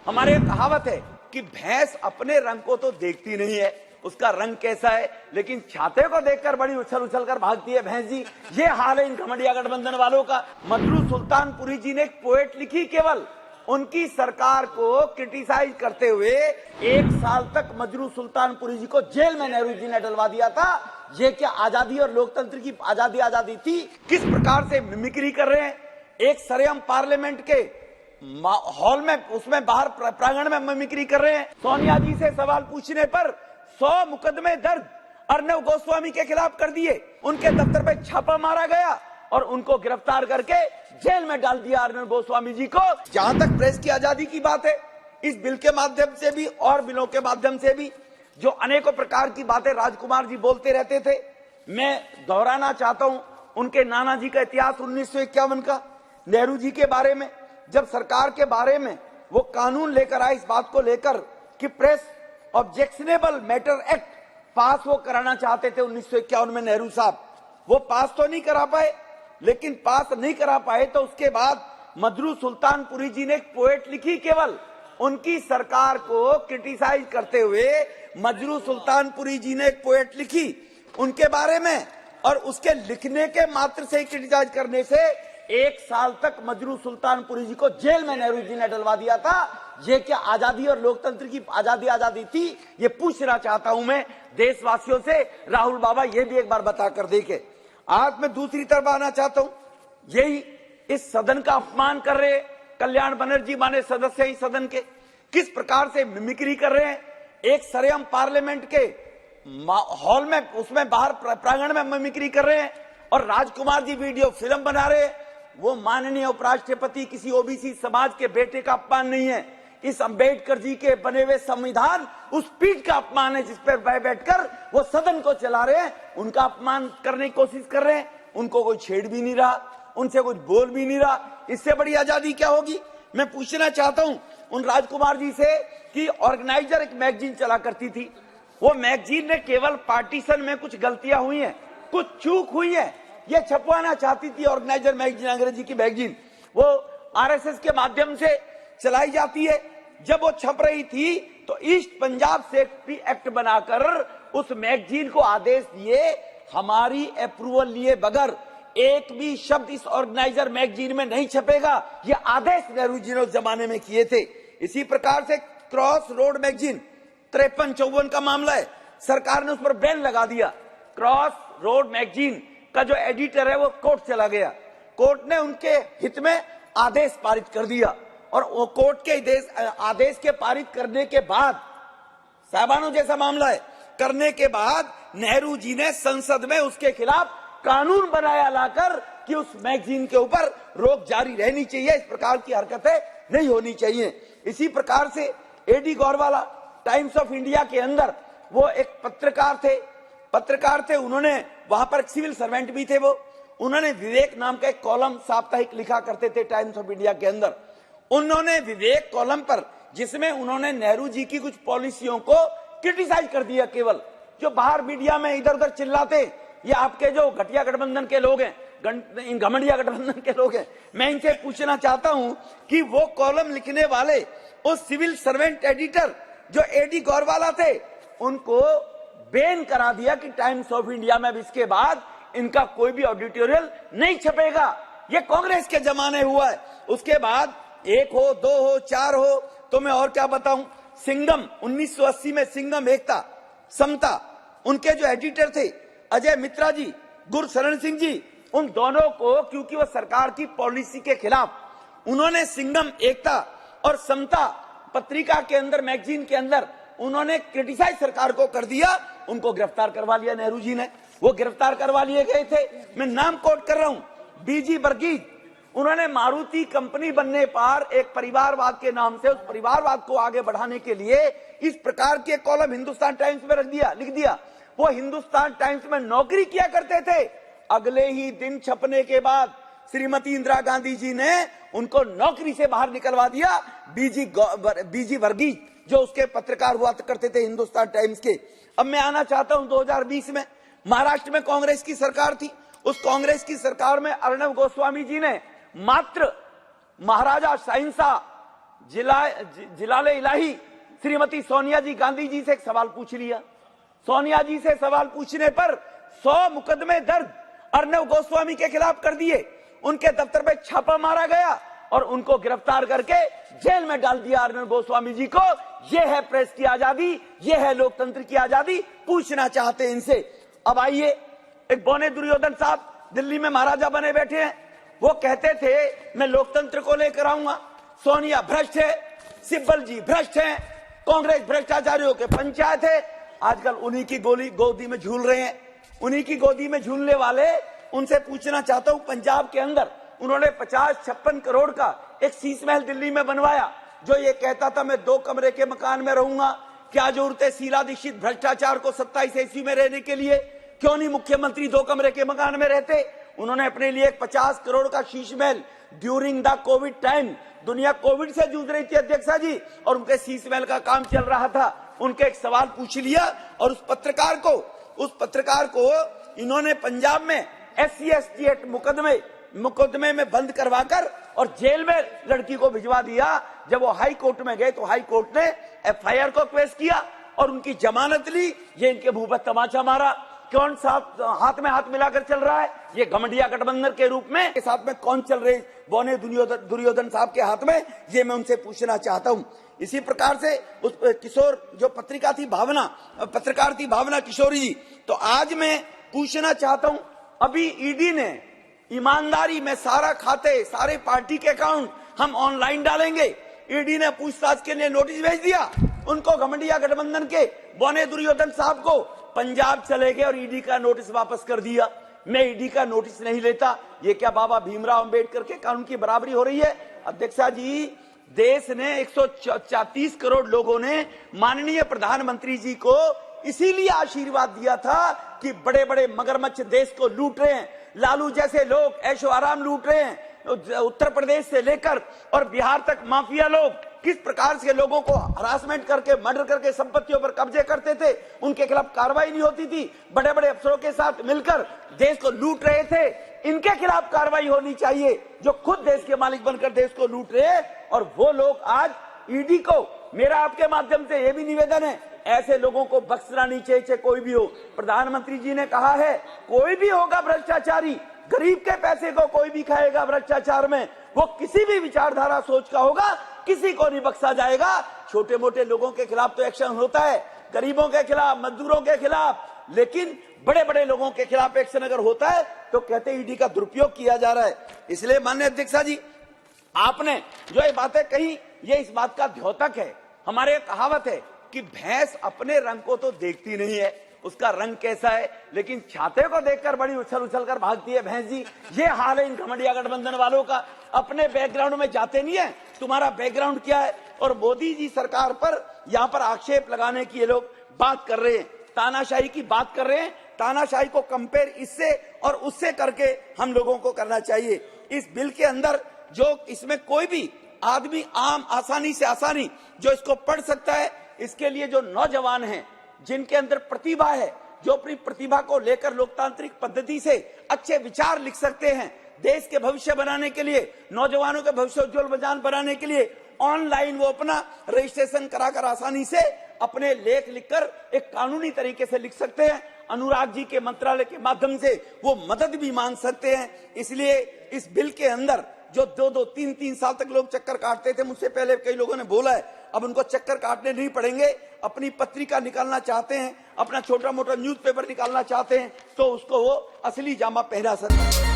हमारे कहावत है कि भैंस अपने रंग को तो देखती नहीं है, उसका रंग कैसा है, लेकिन छाते को देखकर बड़ी उछल उछल कर भागती है भैंस जी। ये हाल है इन घमंडिया गठबंधन वालों का। मजरू सुल्तानपुरी जी ने एक पोएट लिखी, केवल उनकी सरकार को क्रिटिसाइज करते हुए 1 साल तक मजरू सुल्तानपुरी जी को जेल में नेहरू जी ने डलवा दिया था। ये क्या आजादी और लोकतंत्र की आजादी थी? किस प्रकार से मिमिक्री कर रहे हैं। एक सरेआम पार्लियामेंट के हॉल में, उसमें बाहर प्रांगण में मिमिक्री कर रहे हैं। सोनिया जी से सवाल पूछने पर 100 मुकदमे दर्ज अर्नब गोस्वामी के खिलाफ कर दिए, उनके दफ्तर पे छापा मारा गया और उनको गिरफ्तार करके जेल में डाल दिया अर्नब गोस्वामी जी को। जहां तक प्रेस की आजादी की बात है, इस बिल के माध्यम से भी और बिलों के माध्यम से भी जो अनेकों प्रकार की बातें राजकुमार जी बोलते रहते थे, मैं दोहराना चाहता हूं उनके नाना जी का इतिहास 1951 का, नेहरू जी के बारे में, जब सरकार के बारे में वो कानून लेकर आए इस बात को लेकर कि प्रेस ऑब्जेक्शनेबल मैटर एक्ट पास वो कराना चाहते थे 1951 में नेहरू साहब। वो पास तो नहीं करा पाए, लेकिन पास नहीं करा पाए तो उसके बाद मजरू सुल्तानपुरी जी ने एक पोएट लिखी, केवल उनकी सरकार को क्रिटिसाइज करते हुए मजरू सुल्तानपुरी जी ने एक पोएट लिखी उनके बारे में, और उसके लिखने के मात्र से क्रिटिसाइज करने से 1 साल तक मजरू सुल्तानपुरी जी को जेल में नेहरू जी ने डलवा दिया था। ये क्या आजादी और लोकतंत्र की आजादी थी? ये पूछना चाहता हूं मैं देशवासियों से। राहुल बाबा ये भी एक बार बताकर देखे। आज मैं दूसरी तरफ आना चाहता हूं, यही इस सदन का अपमान कर रहे कल्याण बनर्जी माने सदस्य ही सदन के, किस प्रकार से मिमिक्री कर रहे हैं। एक सरेआम पार्लियामेंट के हॉल में, उसमें बाहर प्रांगण में मिमिक्री कर रहे हैं और राजकुमार जी वीडियो फिल्म बना रहे हैं। वो माननीय उपराष्ट्रपति किसी ओबीसी समाज के बेटे का अपमान नहीं है, इस अंबेडकर जी के बने हुए संविधान उस पीठ का अपमान है जिस पर बैठकर वो सदन को चला रहे हैं। उनका अपमान करने की कोशिश कर रहे हैं। उनको कोई छेड़ भी नहीं रहा, उनसे कुछ बोल भी नहीं रहा। इससे बड़ी आजादी क्या होगी? मैं पूछना चाहता हूं उन राजकुमार जी से कि ऑर्गेनाइजर एक मैगजीन चला करती थी, वो मैगजीन ने केवल पार्टीशन में कुछ गलतियां हुई हैं, कुछ चूक हुई है, ये छपवाना चाहती थी ऑर्गेनाइजर मैगजीन, अंग्रेजी की मैगजीन, वो आरएसएस के माध्यम से चलाई जाती है। जब वो छप रही थी तो ईस्ट पंजाब सेफ्टी एक्ट बनाकर उस मैगजीन को आदेश दिए, हमारी अप्रूवल लिए बगैर एक भी शब्द इस ऑर्गेनाइजर मैगजीन में नहीं छपेगा। ये आदेश नेहरू जी ने उस जमाने में किए थे। इसी प्रकार से क्रॉस रोड मैगजीन 53-54 का मामला है, सरकार ने उस पर बैन लगा दिया। क्रॉस रोड मैगजीन का जो एडिटर है वो कोर्ट चला गया, कोर्ट ने उनके हित में आदेश पारित कर दिया और वो कोर्ट के आदेश के पारित करने के बाद, साहबानों जैसा मामला है, करने के बाद नेहरू जी ने संसद में उसके खिलाफ कानून बनाया लाकर कि उस मैगजीन के ऊपर रोक जारी रहनी चाहिए, इस प्रकार की हरकतें नहीं होनी चाहिए। इसी प्रकार से एडी गौरवाला टाइम्स ऑफ इंडिया के अंदर वो एक पत्रकार थे, उन्होंने वहां पर सिविल सर्वेंट भी थे, वो उन्होंने विवेक नाम का एक कॉलम साप्ताहिक लिखा करते थे टाइम्स ऑफ इंडिया के अंदर। उन्होंने विवेक कॉलम पर, जिसमें उन्होंने नेहरू जी की कुछ पॉलिसियों को क्रिटिसाइज कर दिया, केवल जो बाहर मीडिया में इधर उधर चिल्लाते, ये आपके जो घटिया गठबंधन के लोग हैं, इन घमंडिया गठबंधन के लोग हैं। मैं इनसे पूछना चाहता हूं कि वो कॉलम लिखने वाले उस सिविल सर्वेंट एडिटर जो एडी गौरवाला थे, उनको बैन करा दिया कि टाइम्स ऑफ इंडिया में इसके बाद इनका कोई भी एडिटोरियल नहीं छपेगा। ये कांग्रेस के जमाने हुआ है। उसके बाद 1 हो, 2 हो, 4 हो, तो मैं और क्या बताऊं। सिंघम 1980 में सिंघम, एकता, समता, उनके जो एडिटर थे अजय मित्रा जी, गुरशरण सिंह जी, उन दोनों को, क्योंकि वो सरकार की पॉलिसी के खिलाफ, उन्होंने सिंघम, एकता और समता पत्रिका के अंदर, मैगजीन के अंदर उन्होंने क्रिटिसाइज सरकार को कर दिया, उनको गिरफ्तार करवा लिया नेहरू जी ने। वो गिरफ्तार करवा लिए गए थे, मैं नाम कोट कर रहा हूं, बीजी वर्गीज, उन्होंने मारुति कंपनी बनने पर एक परिवारवाद के नाम से उस परिवारवाद को आगे बढ़ाने के लिए इस प्रकार के कॉलम हिंदुस्तान टाइम्स में लिख दिया। वो हिंदुस्तान टाइम्स में नौकरी किया करते थे, अगले ही दिन छपने के बाद श्रीमती इंदिरा गांधी जी ने उनको नौकरी से बाहर निकलवा दिया। बीजी वर्गीज जो उसके पत्रकार हुआ करते थे हिंदुस्तान टाइम्स के। अब मैं आना चाहता हूं 2020 में महाराष्ट्र में कांग्रेस की सरकार थी, उस कांग्रेस की सरकार में अर्नब गोस्वामी जी ने मात्र महाराजा शाहिंसा जिलाले इलाही श्रीमती सोनिया जी गांधी जी से एक सवाल पूछ लिया। सोनिया जी से सवाल पूछने पर 100 मुकदमे दर्ज अर्नब गोस्वामी के खिलाफ कर दिए। उनके दफ्तर पे छापा मारा गया और उनको गिरफ्तार करके जेल में डाल दिया अर्नब गोस्वामी जी को। ये है प्रेस की आजादी, ये है लोकतंत्र की आजादी। पूछना चाहते हैं इनसे। अब आइए, एक बौने दुर्योधन साहब दिल्ली में महाराजा बने बैठे हैं। वो कहते थे मैं लोकतंत्र को लेकर आऊंगा। सोनिया भ्रष्ट है, सिब्बल जी भ्रष्ट है, कांग्रेस भ्रष्टाचारियों के पंचायत है। आजकल उन्हीं की गोदी में झूल रहे हैं। उन्हीं की गोदी में झूलने वाले, उनसे पूछना चाहता हूं, पंजाब के अंदर उन्होंने 50-56 करोड़ का एक शीश महल दिल्ली में बनवाया, जो ये कहता था मैं 2 कमरे के मकान में रहूंगा। क्या जरूरत है शीला दीक्षित भ्रष्टाचार को 27 ईस्वी में रहने के लिए? क्यों नहीं मुख्यमंत्री 2 कमरे के मकान में रहते? उन्होंने अपने लिए एक 50 करोड़ का Sheesh Mahal during the Covid time, दुनिया कोविड से जूझ रही थी अध्यक्षा जी, और उनके शीश महल का काम चल रहा था। उनके एक सवाल पूछ लिया और उस पत्रकार को इन्होंने पंजाब में SC/ST एक्ट मुकदमे में बंद करवाकर और जेल में लड़की को भिजवा दिया। जब वो हाई कोर्ट में गए तो हाई कोर्ट ने FIR को पेश किया और उनकी जमानत ली। ये इनके मुंह पर तमाचा मारा। कौन साथ हाथ में हाथ मिलाकर चल रहा है? ये घमंडिया गठबंधन के रूप में के साथ में कौन चल रहे बौने दुर्योधन साहब के हाथ में? ये मैं उनसे पूछना चाहता हूं। इसी प्रकार से उस किशोर जो पत्रकार थी भावना किशोरी जी, तो आज मैं पूछना चाहता हूं, अभी ईडी ने ईमानदारी में सारा खाते, सारे पार्टी के अकाउंट हम ऑनलाइन डालेंगे, ईडी ने पूछताछ के लिए नोटिस भेज दिया। उनको घमंडिया गठबंधन के बौने दुर्योधन साहब को पंजाब चले गए और ईडी का नोटिस वापस कर दिया। मैं ईडी का नोटिस नहीं लेता। ये क्या बाबा भीमराव अंबेडकर के कानून की बराबरी हो रही है? अध्यक्षा जी, देश ने 134 करोड़ लोगों ने माननीय प्रधानमंत्री जी को इसीलिए आशीर्वाद दिया था कि बड़े बड़े मगरमच्छ देश को लूट रहे हैं, लालू जैसे लोग ऐशो आराम लूट रहे हैं। उत्तर प्रदेश से लेकर और बिहार तक माफिया लोग किस प्रकार से लोगों को हरासमेंट करके, मर्डर करके संपत्तियों पर कब्जे करते थे, उनके खिलाफ कार्रवाई नहीं होती थी। बड़े बड़े अफसरों के साथ मिलकर देश को लूट रहे थे। इनके खिलाफ कार्रवाई होनी चाहिए जो खुद देश के मालिक बनकर देश को लूट रहे हैं। और वो लोग आज ईडी को, मेरा आपके माध्यम से यह भी निवेदन है, ऐसे लोगों को बख्शना नहीं चाहिए, चाहे कोई भी हो। प्रधानमंत्री जी ने कहा है कोई भी होगा भ्रष्टाचारी, गरीब के पैसे को कोई भी खाएगा भ्रष्टाचार में, वो किसी भी विचारधारा सोच का होगा, किसी को नहीं बख्शा जाएगा। छोटे मोटे लोगों के खिलाफ तो एक्शन होता है, गरीबों के खिलाफ, मजदूरों के खिलाफ, लेकिन बड़े बड़े लोगों के खिलाफ एक्शन अगर होता है तो कहते ईडी का दुरुपयोग किया जा रहा है। इसलिए माननीय अध्यक्षा जी, आपने जो ये बातें कही, ये इस बात का द्योतक है। हमारे एक कहावत है कि भैंस अपने रंग को तो देखती नहीं है, उसका रंग कैसा है, लेकिन छाते को देखकर बड़ी उछल कर भागती है भैंस जी। ये हाल है इन घमंडिया गठबंधन वालों का। अपने बैकग्राउंड में जाते नहीं है, तुम्हारा बैकग्राउंड क्या है। और मोदी जी सरकार पर यहाँ पर आक्षेप लगाने की ये लोग बात कर रहे हैं, तानाशाही की बात कर रहे हैं। तानाशाही को कंपेयर इससे और उससे करके हम लोगों को करना चाहिए। इस बिल के अंदर जो इसमें कोई भी आदमी आसानी जो इसको पढ़ सकता है, इसके लिए जो नौजवान हैं, जिनके अंदर प्रतिभा है, जो अपनी प्रतिभा को लेकर लोकतांत्रिक पद्धति से अच्छे विचार लिख सकते हैं, देश के भविष्य बनाने के लिए, नौजवानों के भविष्य उज्जवल बनाने के लिए ऑनलाइन वो अपना रजिस्ट्रेशन कराकर आसानी से अपने लेख लिखकर एक कानूनी तरीके से लिख सकते हैं। अनुराग जी के मंत्रालय के माध्यम से वो मदद भी मांग सकते हैं। इसलिए इस बिल के अंदर जो 2-2, 3-3 साल तक लोग चक्कर काटते थे, मुझसे पहले कई लोगों ने बोला है, अब उनको चक्कर काटने नहीं पड़ेंगे। अपनी पत्रिका निकालना चाहते हैं, अपना छोटा मोटा न्यूज़पेपर निकालना चाहते हैं, तो उसको वो असली जामा पहना सकते हैं।